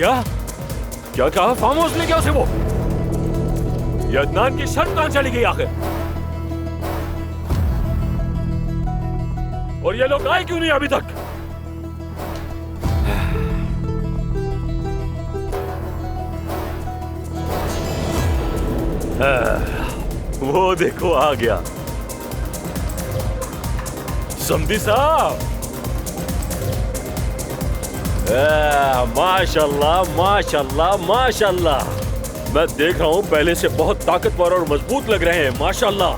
क्या क्या कहा? फार्म हाउस ले गया उसे वो? ये अदनान की शर्त कहां चली गई आखिर? और ये लोग आए क्यों नहीं अभी तक? वो देखो आ गया समधी साहब। माशाल्लाह माशाल्लाह माशाल्लाह। मैं देख रहा हूँ पहले से बहुत ताकतवर और मजबूत लग रहे हैं। माशाल्लाह,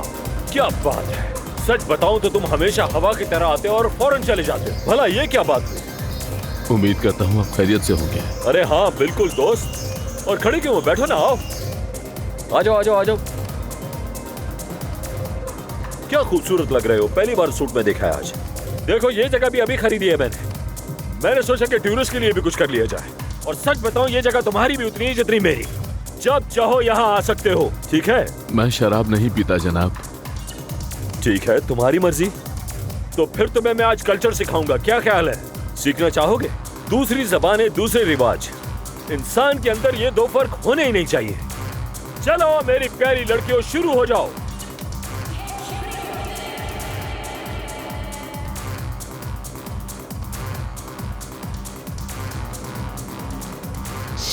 क्या बात है। सच बताऊं तो तुम हमेशा हवा की तरह आते और फौरन चले जाते। भला ये क्या बात हुई? उम्मीद करता हूँ आप खैरियत से होंगे। अरे हाँ बिल्कुल दोस्त। और खड़े क्यों हो? बैठो ना, आओ आ जाओ आ जाओ आ जाओ। क्या खूबसूरत लग रहे हो। पहली बार सूट में देखा है आज। देखो ये जगह भी अभी खरीदी है मैंने सोचा कि टूरिस्ट के लिए भी कुछ कर लिया जाए। और सच बताऊं ये जगह तुम्हारी भी उतनी ही जितनी मेरी। जब चाहो यहाँ आ सकते हो, ठीक है? मैं शराब नहीं पीता जनाब। ठीक है, तुम्हारी मर्जी। तो फिर तुम्हें मैं आज कल्चर सिखाऊंगा, क्या ख्याल है? सीखना चाहोगे? दूसरी जबानें, दूसरे रिवाज। इंसान के अंदर ये दो फर्क होने ही नहीं चाहिए। चलो मेरी प्यारी लड़कियों, शुरू हो जाओ।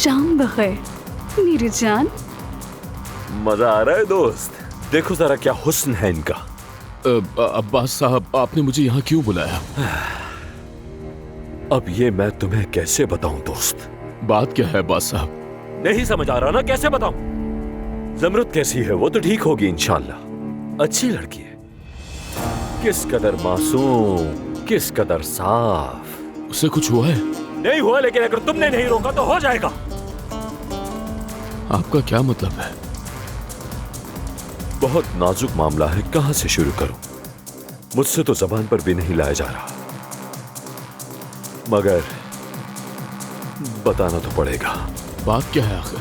शाम बखैर मेरी जान। मजा आ रहा है दोस्त। देखो जरा क्या हुस्न है इनका। अब्बास साहब, आपने मुझे यहाँ क्यों बुलाया? अब ये मैं तुम्हें कैसे बताऊं दोस्त? बात क्या है अब्बास साहब? नहीं समझ आ रहा ना, कैसे बताऊं? जमरुद कैसी है? वो तो ठीक होगी इंशाल्लाह। अच्छी लड़की है। किस कदर मासूम, किस कदर साफ। उससे कुछ हुआ है? नहीं हुआ, लेकिन अगर तुमने नहीं रोका तो हो जाएगा। आपका क्या मतलब है? बहुत नाजुक मामला है, कहां से शुरू करूं? मुझसे तो जबान पर भी नहीं लाया जा रहा, मगर बताना तो पड़ेगा। बात क्या है आखिर?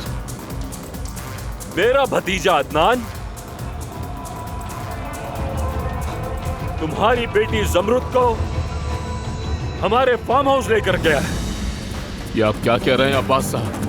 मेरा भतीजा अदनान तुम्हारी बेटी जमरुद को हमारे फार्म हाउस लेकर गया है। ये आप क्या कह रहे हैं अब्बास साहब?